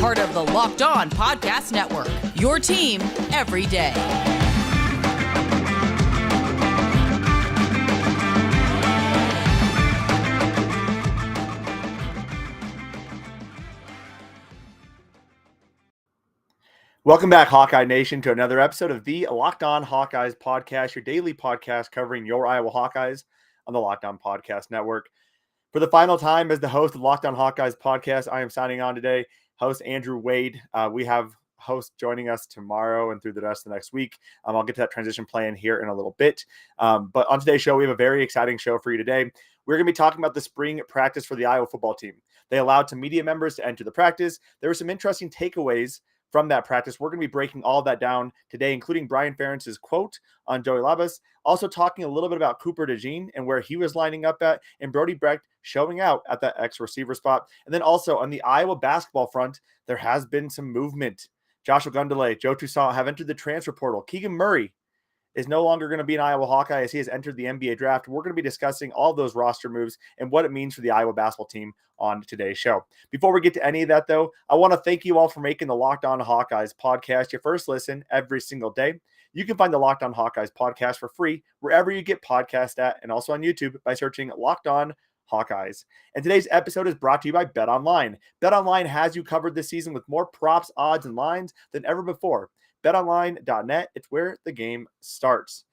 part of the Locked On Podcast Network, your team every day. Welcome back, Hawkeye Nation, to another episode of the Locked On Hawkeyes podcast, your daily podcast covering your Iowa Hawkeyes on the Locked On Podcast Network. For the final time as the host of Locked On Hawkeyes podcast, I am signing on today, host Andrew Wade. We have hosts joining us tomorrow and through the rest of the next week. I'll get to that transition plan here in a little bit. But on today's show, we have a very exciting show for you today. We're going to be talking about the spring practice for the Iowa football team. They allowed some media members to enter the practice. There were some interesting takeaways from that practice. We're going to be breaking all of that down today, including Brian Ferentz's quote on Joey Labas, also talking a little bit about Cooper DeJean and where he was lining up at, and Brody Brecht showing out at that X receiver spot. And then also on the Iowa basketball front, there has been some movement. Josh Ogundele, Joe Toussaint have entered the transfer portal. Keegan Murray is no longer going to be an Iowa Hawkeye as he has entered the NBA draft. We're going to be discussing all those roster moves and what it means for the Iowa basketball team on today's show. Before we get to any of that, though, I want to thank you all for making the Locked On Hawkeyes podcast your first listen every single day. You can find the Locked On Hawkeyes podcast for free wherever you get podcasts at, and also on YouTube by searching Locked On Hawkeyes. And today's episode is brought to you by BetOnline. BetOnline has you covered this season with more props, odds, and lines than ever before. BetOnline.net, it's where the game starts.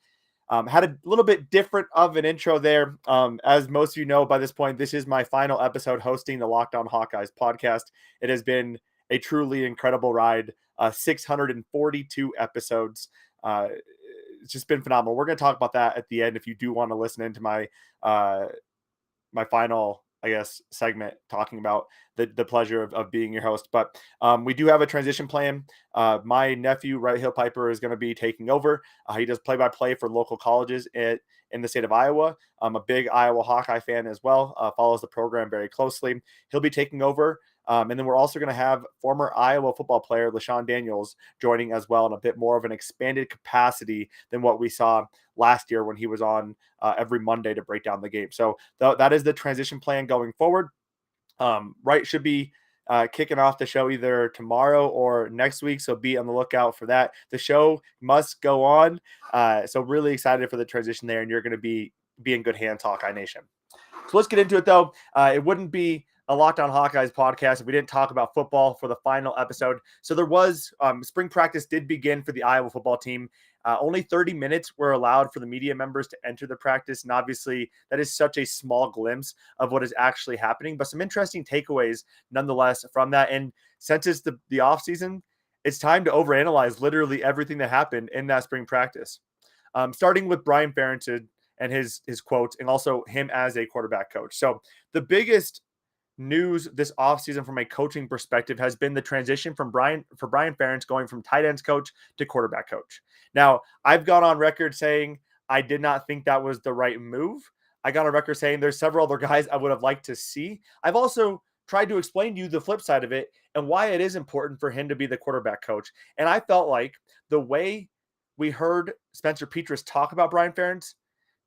Had a little bit different of an intro there. As most of you know by this point, this is my final episode hosting the Locked On Hawkeyes podcast. It has been a truly incredible ride, 642 episodes. It's just been phenomenal. We're going to talk about that at the end if you do want to listen into my my final, I guess, segment talking about the pleasure of being your host. But we do have a transition plan. My nephew, Right Hill Piper, is going to be taking over. He does play-by-play for local colleges in the state of Iowa. I'm a big Iowa Hawkeye fan as well, follows the program very closely. He'll be taking over. And then we're also going to have former Iowa football player LaShawn Daniels joining as well in a bit more of an expanded capacity than what we saw last year when he was on every Monday to break down the game. So that is the transition plan going forward. Right should be kicking off the show either tomorrow or next week, so be on the lookout for that. The show must go on. So really excited for the transition there, and you're going to be in good hands, Hawkeye Nation. So let's get into it, though. It wouldn't be a Locked On Hawkeyes podcast if we didn't talk about football for the final episode. So there was spring practice did begin for the Iowa football team. Only 30 minutes were allowed for the media members to enter the practice. And obviously that is such a small glimpse of what is actually happening, but some interesting takeaways nonetheless from that. And since it's the offseason, it's time to overanalyze literally everything that happened in that spring practice. Starting with Brian Ferentz and his quotes, and also him as a quarterback coach. So the biggest news this offseason from a coaching perspective has been the transition from Brian Ferentz going from tight ends coach to quarterback coach. Now, I've gone on record saying I did not think that was the right move. I got on record saying there's several other guys I would have liked to see. I've also tried to explain to you the flip side of it and why it is important for him to be the quarterback coach. And I felt like the way we heard Spencer Petras talk about Brian Ferentz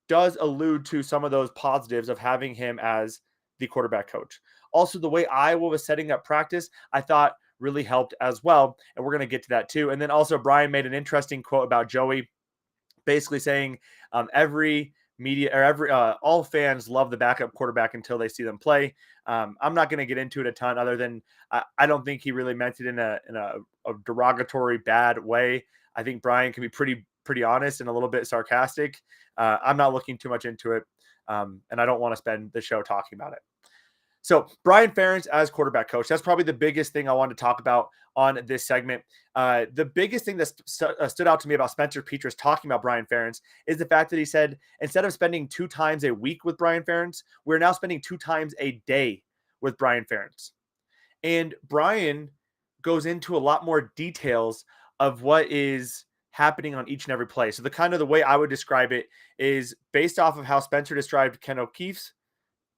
does allude to some of those positives of having him as the quarterback coach. Also, the way Iowa was setting up practice, I thought really helped as well. And we're going to get to that too. And then also Brian made an interesting quote about Joey, basically saying every media or all fans love the backup quarterback until they see them play. I'm not going to get into it a ton other than I don't think he really meant it in a derogatory bad way. I think Brian can be pretty honest and a little bit sarcastic. I'm not looking too much into it. And I don't want to spend the show talking about it. So Brian Ferentz as quarterback coach, that's probably the biggest thing I wanted to talk about on this segment. The biggest thing that stood out to me about Spencer Petras talking about Brian Ferentz is the fact that he said, instead of spending 2 times a week with Brian Ferentz, we're now spending 2 times a day with Brian Ferentz. And Brian goes into a lot more details of what is happening on each and every play. So the way I would describe it is based off of how Spencer described Ken O'Keefe's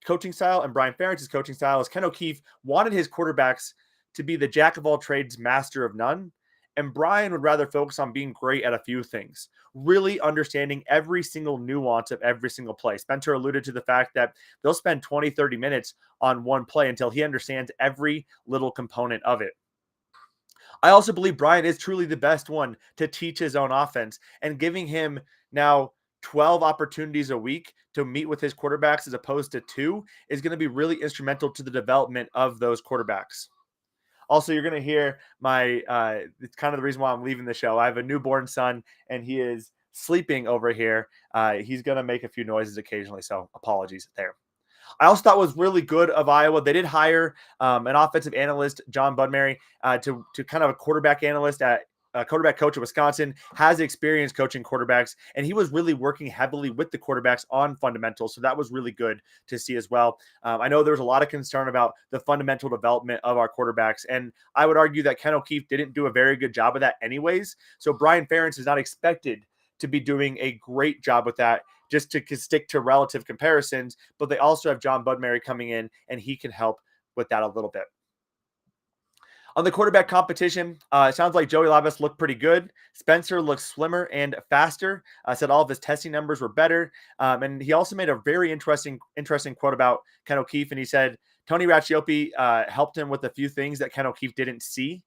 coaching style and Brian Ferentz's coaching style. Is Ken O'Keefe wanted his quarterbacks to be the jack of all trades, master of none. And Brian would rather focus on being great at a few things, really understanding every single nuance of every single play. Spencer alluded to the fact that they'll spend 20, 30 minutes on one play until he understands every little component of it. I also believe Brian is truly the best one to teach his own offense, and giving him now 12 opportunities a week to meet with his quarterbacks as opposed to 2 is going to be really instrumental to the development of those quarterbacks. Also, you're going to hear it's kind of the reason why I'm leaving the show. I have a newborn son, and he is sleeping over here. He's going to make a few noises occasionally, so apologies there. I also thought was really good of Iowa. They did hire an offensive analyst, John Budmary, to kind of a quarterback analyst at quarterback coach at Wisconsin, has experience coaching quarterbacks, and he was really working heavily with the quarterbacks on fundamentals. So that was really good to see as well. I know there was a lot of concern about the fundamental development of our quarterbacks, and I would argue that Ken O'Keefe didn't do a very good job of that anyways. So Brian Ferentz is not expected to be doing a great job with that, just to stick to relative comparisons, but they also have John Budmary coming in, and he can help with that a little bit. On the quarterback competition, it sounds like Joey Labas looked pretty good. Spencer looks slimmer and faster. Said all of his testing numbers were better. And he also made a very interesting quote about Ken O'Keefe, and he said Tony Racciopi helped him with a few things that Ken O'Keefe didn't see.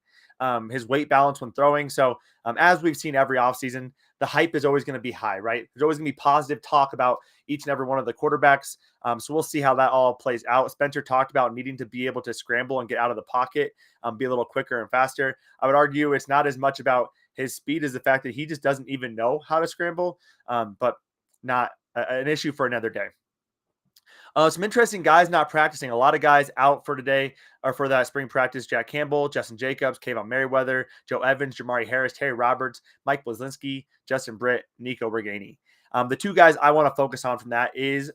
His weight balance when throwing. So as we've seen every offseason, the hype is always going to be high, right? There's always going to be positive talk about each and every one of the quarterbacks. So we'll see how that all plays out. Spencer talked about needing to be able to scramble and get out of the pocket, be a little quicker and faster. I would argue it's not as much about his speed as the fact that he just doesn't even know how to scramble, but not an issue for another day. Some interesting guys not practicing. A lot of guys out for today or for that spring practice. Jack Campbell, Justin Jacobs, Kayvon Merriweather, Joe Evans, Jamari Harris, Terry Roberts, Mike Blazinski, Justin Britt, Nico Reganey. The 2 guys I want to focus on from that is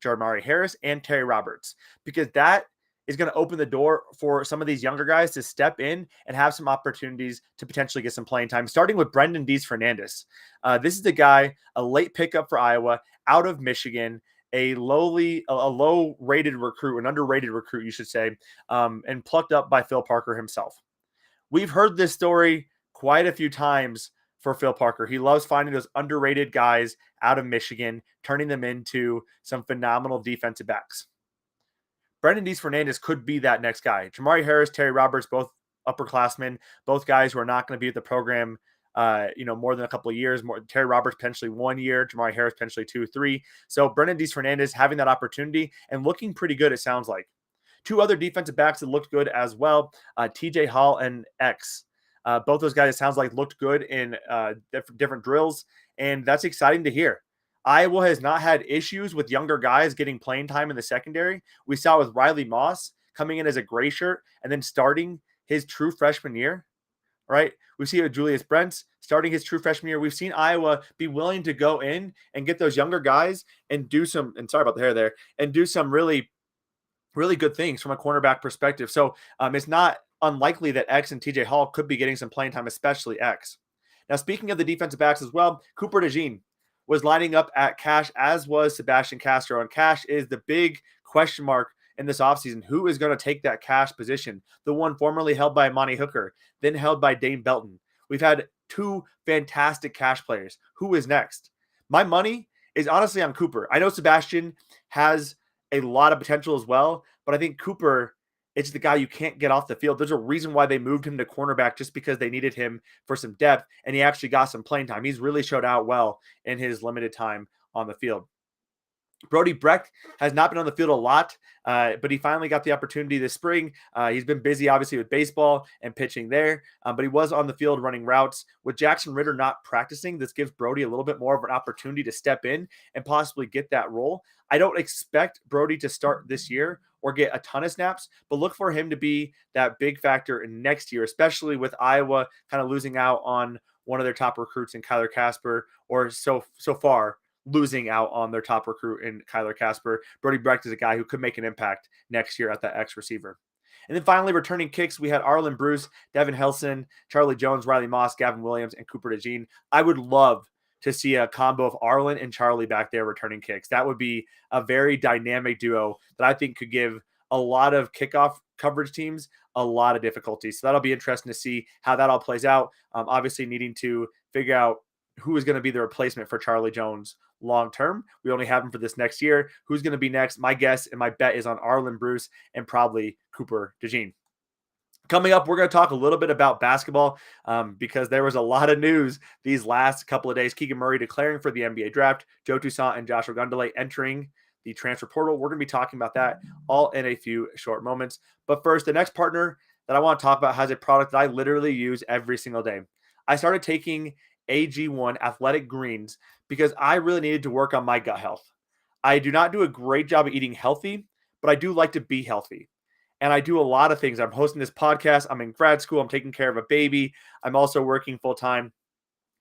Jamari Harris and Terry Roberts, because that is going to open the door for some of these younger guys to step in and have some opportunities to potentially get some playing time, starting with Brendan Deasfernandes. This is the guy, a late pickup for Iowa, out of Michigan, a low-rated recruit, an underrated recruit, you should say, and plucked up by Phil Parker himself. We've heard this story quite a few times for Phil Parker. He loves finding those underrated guys out of Michigan, turning them into some phenomenal defensive backs. Brendan Deasfernandes could be that next guy. Jamari Harris, Terry Roberts, both upperclassmen, both guys who are not going to be at the program more than a couple of years. Terry Roberts potentially 1 year, Jamari Harris potentially 2, 3. So Brendan Deasfernandes having that opportunity and looking pretty good, it sounds like. 2 other defensive backs that looked good as well, TJ Hall and X. Both those guys, it sounds like, looked good in different drills, and that's exciting to hear. Iowa has not had issues with younger guys getting playing time in the secondary. We saw with Riley Moss coming in as a gray shirt and then starting his true freshman year, right? We see with Julius Brents starting his true freshman year. We've seen Iowa be willing to go in and get those younger guys and do some, and sorry about the hair there, and do some really, really good things from a cornerback perspective. So it's not unlikely that X and TJ Hall could be getting some playing time, especially X. Now, speaking of the defensive backs as well, Cooper DeJean was lining up at Cash, as was Sebastian Castro. And Cash is the big question mark in this offseason. Who is going to take that Cash position? The one formerly held by Monty Hooker, then held by Dane Belton. We've had 2 fantastic Cash players. Who is next? My money is honestly on Cooper. I know Sebastian has a lot of potential as well, but I think Cooper, it's the guy you can't get off the field. There's a reason why they moved him to cornerback, just because they needed him for some depth, and he actually got some playing time. He's really showed out well in his limited time on the field. Brody Brecht has not been on the field a lot, but he finally got the opportunity this spring. He's been busy, obviously, with baseball and pitching there, but he was on the field running routes. With Jackson Ritter not practicing, this gives Brody a little bit more of an opportunity to step in and possibly get that role. I don't expect Brody to start this year or get a ton of snaps, but look for him to be that big factor in next year, especially with Iowa kind of losing out on one of their top recruits in Kyler Casper, or so far losing out on their top recruit in Kyler Casper. Brody Brecht is a guy who could make an impact next year at that X receiver. And then finally, returning kicks, we had Arlen Bruce, Devin Helson, Charlie Jones, Riley Moss, Gavin Williams, and Cooper DeJean. I would love to see a combo of Arlen and Charlie back there returning kicks. That would be a very dynamic duo that I think could give a lot of kickoff coverage teams a lot of difficulty. So that'll be interesting to see how that all plays out. Obviously needing to figure out who is going to be the replacement for Charlie Jones long term. We only have him for this next year. Who's going to be next? My guess and my bet is on Arlen Bruce and probably Cooper DeJean. Coming up, we're going to talk a little bit about basketball because there was a lot of news these last couple of days. Keegan Murray declaring for the NBA draft, Joe Toussaint and Josh Ogundele entering the transfer portal. We're going to be talking about that all in a few short moments. But first, the next partner that I want to talk about has a product that I literally use every single day. I started taking AG1 Athletic Greens because I really needed to work on my gut health. I do not do a great job of eating healthy, but I do like to be healthy. And I do a lot of things. I'm hosting this podcast. I'm in grad school. I'm taking care of a baby. I'm also working full time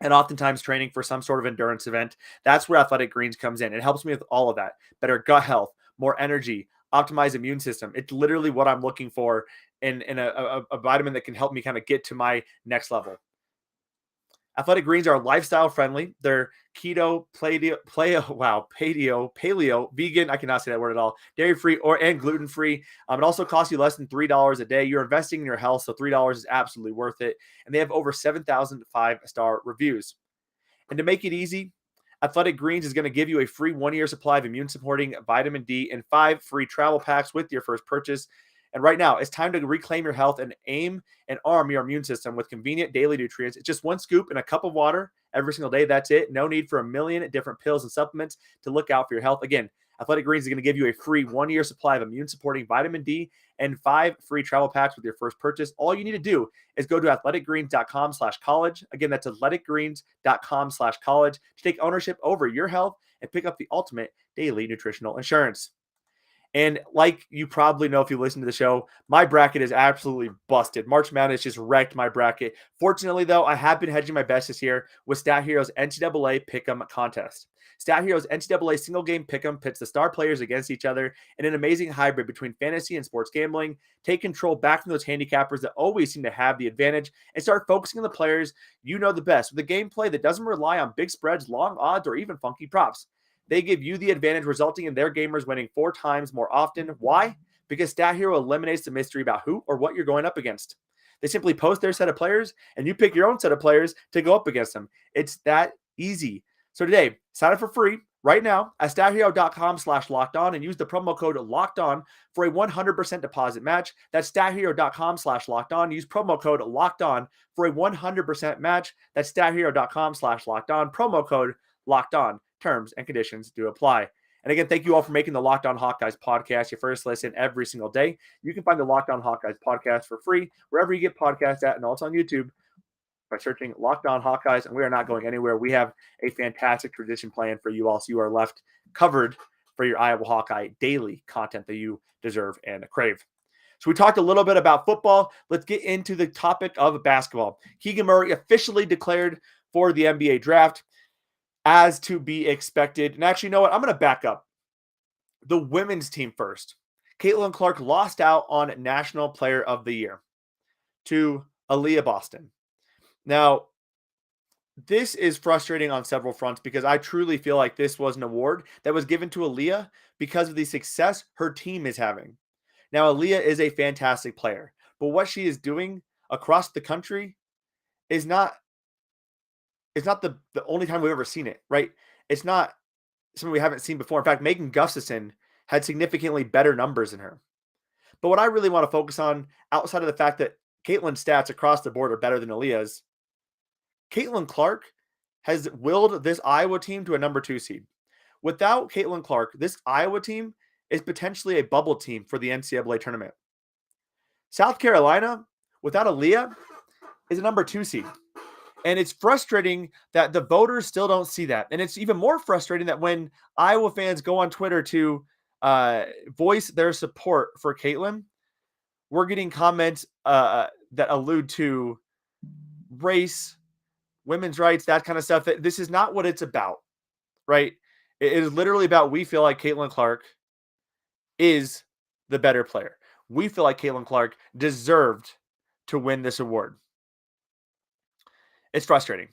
and oftentimes training for some sort of endurance event. That's where Athletic Greens comes in. It helps me with all of that. Better gut health, more energy, optimized immune system. It's literally what I'm looking for in a vitamin that can help me kind of get to my next level. Athletic Greens are lifestyle friendly. They're keto, paleo, vegan. I cannot say that word at all. Dairy free and gluten free. It also costs you less than $3 a day. You're investing in your health, so $3 is absolutely worth it. And they have over 7,000 5-star reviews. And to make it easy, Athletic Greens is going to give you a free 1-year supply of immune supporting vitamin D and 5 free travel packs with your first purchase. And right now, it's time to reclaim your health and aim and arm your immune system with convenient daily nutrients. It's just one scoop in a cup of water every single day. That's it. No need for a million different pills and supplements to look out for your health. Again, Athletic Greens is going to give you a free 1-year supply of immune-supporting vitamin D and 5 free travel packs with your first purchase. All you need to do is go to athleticgreens.com/college. Again, that's athleticgreens.com/college to take ownership over your health and pick up the ultimate daily nutritional insurance. And like you probably know if you listen to the show, my bracket is absolutely busted. March Madness just wrecked my bracket. Fortunately, though, I have been hedging my bets this year with StatHero's NCAA Pick'em contest. StatHero's NCAA single-game Pick'em pits the star players against each other in an amazing hybrid between fantasy and sports gambling. Take control back from those handicappers that always seem to have the advantage and start focusing on the players you know the best with a gameplay that doesn't rely on big spreads, long odds, or even funky props. They give you the advantage, resulting in their gamers winning 4 times more often. Why? Because StatHero eliminates the mystery about who or what you're going up against. They simply post their set of players, and you pick your own set of players to go up against them. It's that easy. So today, sign up for free right now at stathero.com/lockedon and use the promo code LOCKEDON for a 100% deposit match. That's stathero.com/lockedon. Use promo code LOCKEDON for a 100% match. That's stathero.com/lockedon. Promo code LOCKEDON. Terms and conditions do apply. And again, thank you all for making the Locked On Hawkeyes podcast your first listen every single day. You can find the Locked On Hawkeyes podcast for free wherever you get podcasts at, and also on YouTube by searching Locked On Hawkeyes. And we are not going anywhere. We have a fantastic tradition plan for you all, so you are left covered for your Iowa Hawkeye daily content that you deserve and crave. So we talked a little bit about football. Let's get into the topic of basketball. Keegan Murray officially declared for the NBA draft, as to be expected. And actually, you know what? I'm going to back up. The women's team first. Caitlin Clark lost out on National Player of the Year to Aaliyah Boston. Now, this is frustrating on several fronts because I truly feel like this was an award that was given to Aaliyah because of the success her team is having. Now, Aaliyah is a fantastic player, but what she is doing across the country is not the only time we've ever seen it, right? It's not something we haven't seen before. In fact, Megan Gustafson had significantly better numbers than her. But what I really want to focus on, outside of the fact that Caitlin's stats across the board are better than Aaliyah's, Caitlin Clark has willed this Iowa team to a number 2 seed. Without Caitlin Clark, this Iowa team is potentially a bubble team for the NCAA tournament. South Carolina, without Aaliyah, is a number 2 seed. And it's frustrating that the voters still don't see that. And it's even more frustrating that when Iowa fans go on Twitter to voice their support for Caitlin, we're getting comments that allude to race, women's rights, that kind of stuff. This is not what it's about, right? It is literally about we feel like Caitlin Clark is the better player. We feel like Caitlin Clark deserved to win this award. It's frustrating.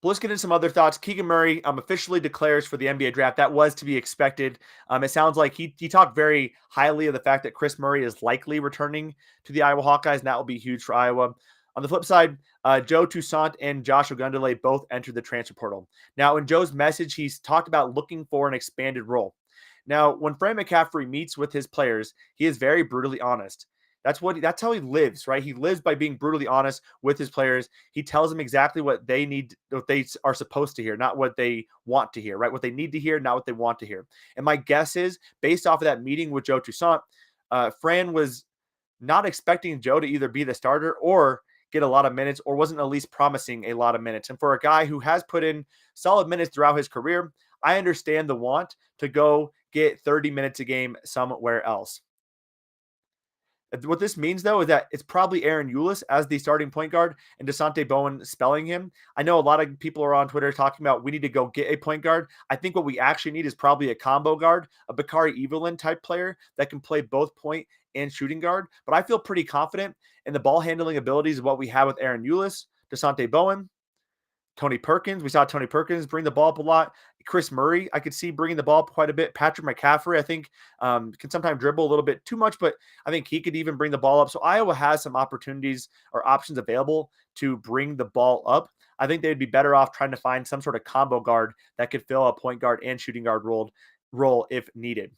But let's get into some other thoughts. Keegan Murray officially declares for the NBA draft. That was to be expected. It sounds like he talked very highly of the fact that Chris Murray is likely returning to the Iowa Hawkeyes, and that will be huge for Iowa. On the flip side, Joe Toussaint and Josh Ogundele both entered the transfer portal. Now, in Joe's message, he's talked about looking for an expanded role. Now, when Fran McCaffrey meets with his players, he is very brutally honest. That's how he lives, right? He lives by being brutally honest with his players. He tells them exactly what they are supposed to hear, not what they want to hear, right? What they need to hear, not what they want to hear. And my guess is, based off of that meeting with Joe Toussaint, Fran was not expecting Joe to either be the starter or get a lot of minutes, or wasn't at least promising a lot of minutes. And for a guy who has put in solid minutes throughout his career, I understand the want to go get 30 minutes a game somewhere else. What this means, though, is that it's probably Aaron Eulis as the starting point guard and Toussaint Bowen spelling him. I know a lot of people are on Twitter talking about we need to go get a point guard. I think what we actually need is probably a combo guard, a Bakari Evelyn type player that can play both point and shooting guard. But I feel pretty confident in the ball handling abilities of what we have with Aaron Eulis, Toussaint Bowen, Tony Perkins. We saw Tony Perkins bring the ball up a lot. Chris Murray, I could see bringing the ball up quite a bit. Patrick McCaffrey, I think, can sometimes dribble a little bit too much, but I think he could even bring the ball up. So Iowa has some opportunities or options available to bring the ball up. I think they'd be better off trying to find some sort of combo guard that could fill a point guard and shooting guard role if needed.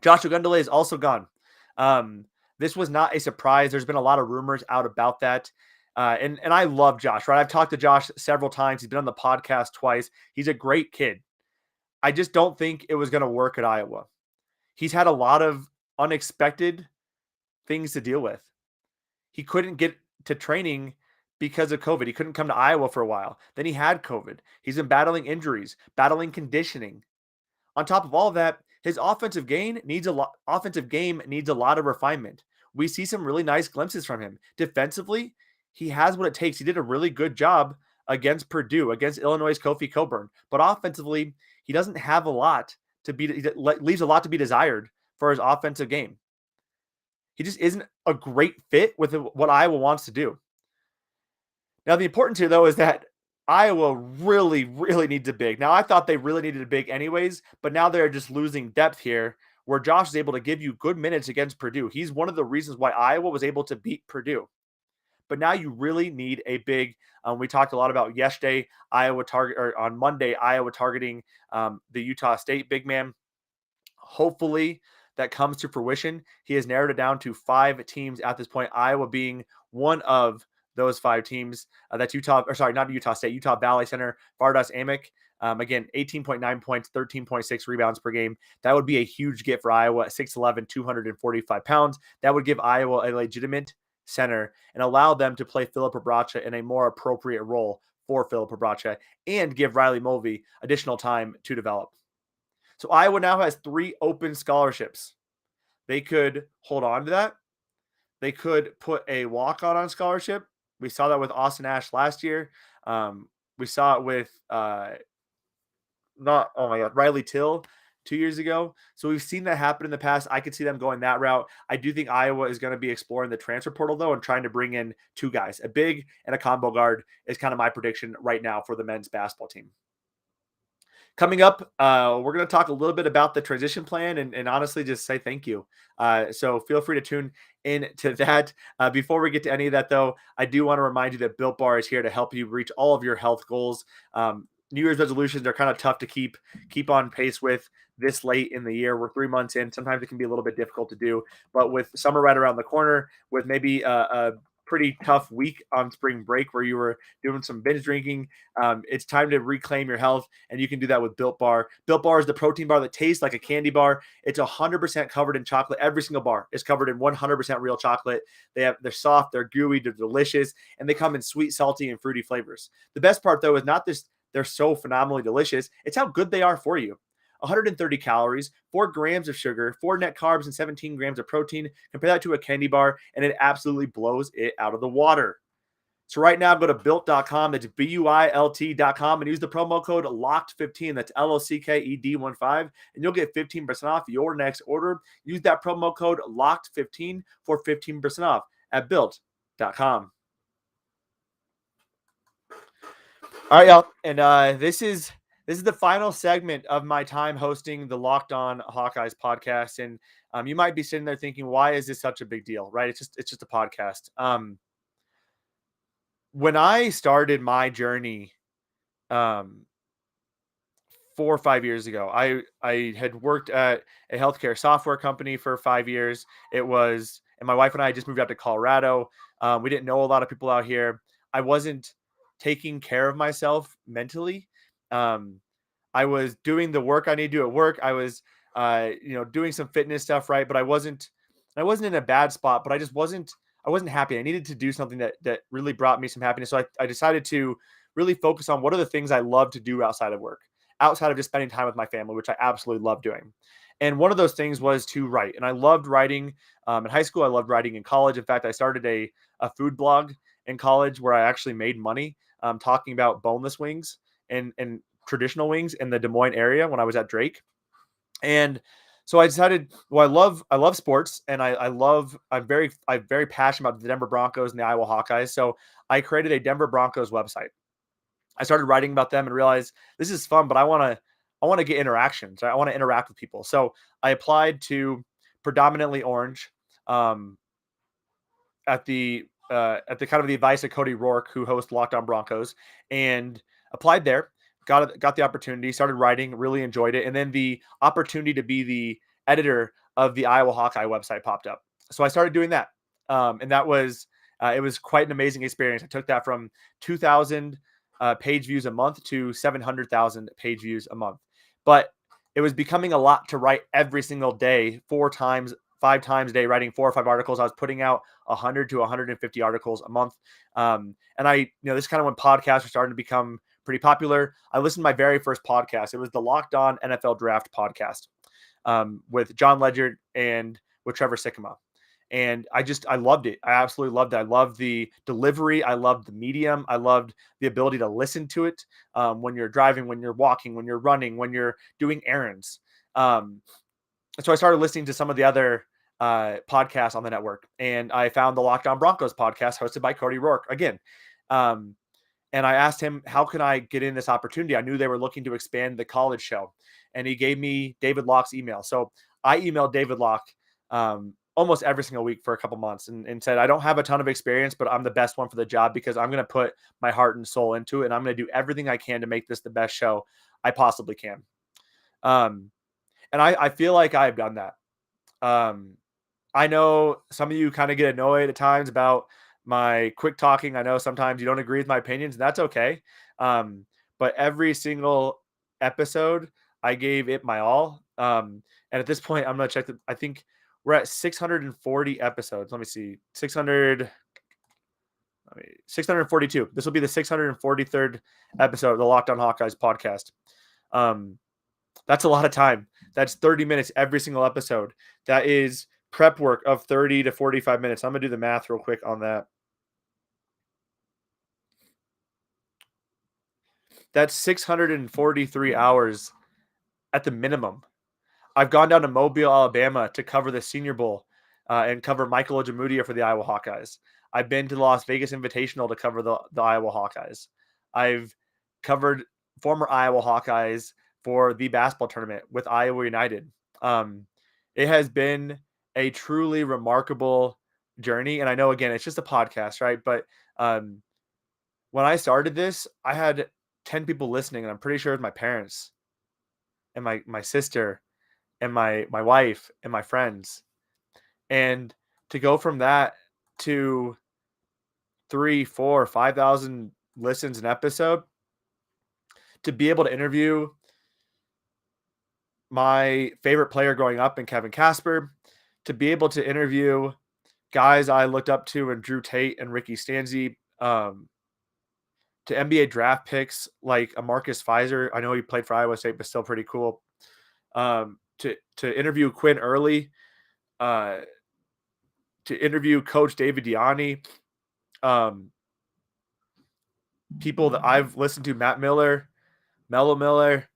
Josh Ogundele is also gone. This was not a surprise. There's been a lot of rumors out about that. And I love Josh, right? I've talked to Josh several times. He's been on the podcast twice. He's a great kid. I just don't think it was going to work at Iowa. He's had a lot of unexpected things to deal with. He couldn't get to training because of COVID. He couldn't come to Iowa for a while. Then he had COVID. He's been battling injuries, battling conditioning. On top of all of that, his offensive game needs a lot of refinement. We see some really nice glimpses from him. Defensively, he has what it takes. He did a really good job against Purdue, against Illinois' Kofi Cockburn. But offensively, he doesn't have a lot he leaves a lot to be desired for his offensive game. He just isn't a great fit with what Iowa wants to do. Now, the importance here, though, is that Iowa really, really needs a big. Now, I thought they really needed a big anyways, but now they're just losing depth here where Josh is able to give you good minutes against Purdue. He's one of the reasons why Iowa was able to beat Purdue. But now you really need a big. We talked a lot about yesterday, on Monday, Iowa targeting the Utah State big man. Hopefully that comes to fruition. He has narrowed it down to 5 teams at this point, Iowa being one of those 5 teams. That's not Utah State, Utah Valley Center, Vardas Amick. Again, 18.9 points, 13.6 rebounds per game. That would be a huge get for Iowa at 6'11", 245 pounds. That would give Iowa a legitimate center and allow them to play Filip Rebraca in a more appropriate role for Filip Rebraca and give Riley Mulvey additional time to develop. So Iowa now has 3 open scholarships. They could hold on to that. They could put a walk-on scholarship. We saw that with Austin Ash last year. We saw it with Riley Till 2 years ago. So we've seen that happen in the past. I could see them going that route. I do think Iowa is going to be exploring the transfer portal, though, and trying to bring in 2 guys. A big and a combo guard is kind of my prediction right now for the men's basketball team. Coming up, we're going to talk a little bit about the transition plan and honestly just say thank you. So feel free to tune in to that. Before we get to any of that, though, I do want to remind you that Built Bar is here to help you reach all of your health goals. New Year's resolutions are kind of tough to keep on pace with this late in the year. We're 3 months in. Sometimes it can be a little bit difficult to do, but with summer right around the corner, with maybe a pretty tough week on spring break where you were doing some binge drinking, it's time to reclaim your health, and you can do that with Built Bar. Built Bar is the protein bar that tastes like a candy bar. It's 100% covered in chocolate. Every single bar is covered in 100% real chocolate. They're soft, they're gooey, they're delicious, and they come in sweet, salty, and fruity flavors. The best part, though, is not this. They're so phenomenally delicious. It's how good they are for you. 130 calories, 4 grams of sugar, 4 net carbs, and 17 grams of protein. Compare that to a candy bar, and it absolutely blows it out of the water. So right now, go to built.com. That's BUILT.com and use the promo code LOCKED15. That's LOCKED15, and you'll get 15% off your next order. Use that promo code LOCKED15 for 15% off at built.com. All right, y'all. And this is the final segment of my time hosting the Locked On Hawkeyes podcast. And you might be sitting there thinking, why is this such a big deal? Right? It's just a podcast. When I started my journey 4 or 5 years ago, I had worked at a healthcare software company for 5 years. and my wife and I just moved out to Colorado. We didn't know a lot of people out here. I wasn't taking care of myself mentally. I was doing the work I need to do at work. I was, doing some fitness stuff, right? But I wasn't in a bad spot, but I wasn't happy. I needed to do something that really brought me some happiness. So I decided to really focus on what are the things I love to do outside of work, outside of just spending time with my family, which I absolutely love doing. And one of those things was to write. And I loved writing in high school. I loved writing in college. In fact, I started a food blog in college where I actually made money talking about boneless wings and traditional wings in the Des Moines area when I was at Drake. And so I decided, well, I love sports, and I'm very passionate about the Denver Broncos and the Iowa Hawkeyes. So I created a Denver Broncos website. I started writing about them and realized this is fun, but I want to get interactions. I want to interact with people. So I applied to predominantly Orange at the kind of the advice of Cody Rourke, who hosts Locked On Broncos, and applied there. Got the opportunity, started writing, really enjoyed it, and then the opportunity to be the editor of the Iowa Hawkeye website popped up. So I started doing that, and that was it was quite an amazing experience. I took that from 2,000 page views a month to 700,000 page views a month, but it was becoming a lot to write every single day, 5 times a day, writing 4 or 5 articles. I was putting out 100 to 150 articles a month. And this is kind of when podcasts were starting to become pretty popular. I listened to my very first podcast. It was the Locked On NFL Draft podcast with John Ledger and with Trevor Sikkema. And I loved it. I absolutely loved it. I loved the delivery. I loved the medium. I loved the ability to listen to it when you're driving, when you're walking, when you're running, when you're doing errands. So I started listening to some of the other podcasts on the network, and I found the Locked On Broncos podcast hosted by Cody Rourke again. And I asked him, how can I get in this opportunity? I knew they were looking to expand the college show, and he gave me David Locke's email. So I emailed David Locke almost every single week for a couple months and said, I don't have a ton of experience, but I'm the best one for the job because I'm going to put my heart and soul into it, and I'm going to do everything I can to make this the best show I possibly can. And I feel like I've done that. I know some of you kind of get annoyed at times about my quick talking. I know sometimes you don't agree with my opinions, and that's okay. But every single episode, I gave it my all. And at this point, I'm going to check that. I think we're at 640 episodes. Let me see. 642. This will be the 643rd episode of the Locked On Hawkeyes podcast. That's a lot of time. That's 30 minutes every single episode. That is prep work of 30 to 45 minutes. I'm going to do the math real quick on that. That's 643 hours at the minimum. I've gone down to Mobile, Alabama to cover the Senior Bowl and cover Michael Ojemudia for the Iowa Hawkeyes. I've been to the Las Vegas Invitational to cover the Iowa Hawkeyes. I've covered former Iowa Hawkeyes for the basketball tournament with Iowa United. It has been a truly remarkable journey. And I know, again, it's just a podcast, right? But when I started this, I had 10 people listening, and I'm pretty sure it was my parents and my sister and my wife and my friends. And to go from that to 3, 4, 5,000 listens an episode, to be able to interview my favorite player growing up in Kevin Casper, to be able to interview guys I looked up to in Drew Tate and Ricky Stanzi, to NBA draft picks like a Marcus Fizer. I know he played for Iowa State, but still pretty cool. To interview Quinn Early, to interview Coach David Diani, people that I've listened to, Matt Miller, Mello Miller.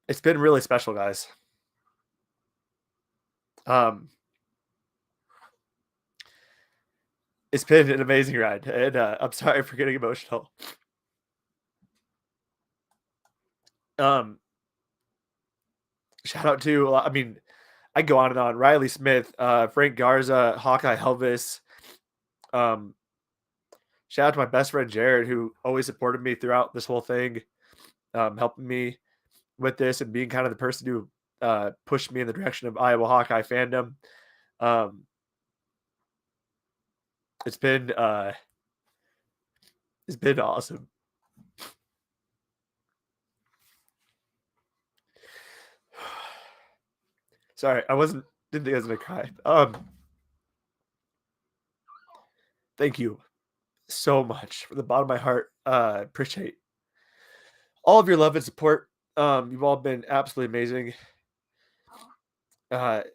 It's been really special, guys. It's been an amazing ride, and I'm sorry for getting emotional. Shout out to, I go on and on. Riley Smith, Frank Garza, Hawkeye Elvis. Shout out to my best friend Jared, who always supported me throughout this whole thing, helping me with this and being kind of the person who pushed me in the direction of Iowa Hawkeye fandom. It's been awesome. Sorry, didn't think I was gonna cry. Thank you so much from the bottom of my heart. Appreciate all of your love and support. You've all been absolutely amazing. And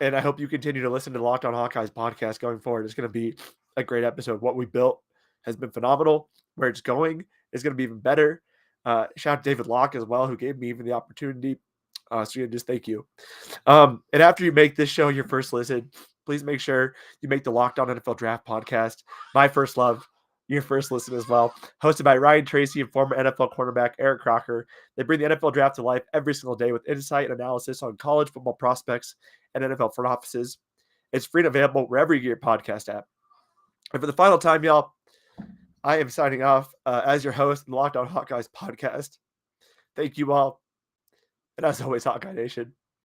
I hope you continue to listen to the Locked On Hawkeyes podcast going forward. It's going to be a great episode. What we built has been phenomenal. Where it's going is going to be even better. Shout out to David Locke as well, who gave me even the opportunity. So yeah, just thank you. And after you make this show your first listen, please make sure you make the Locked On NFL Draft podcast my first love, your first listen as well. Hosted by Ryan Tracy and former NFL cornerback Eric Crocker. They bring the NFL Draft to life every single day with insight and analysis on college football prospects and NFL front offices. It's free and available wherever you get your podcast app. And for the final time, y'all, I am signing off as your host in the Locked On Hawkeyes podcast. Thank you all. And as always, Hawkeye Nation,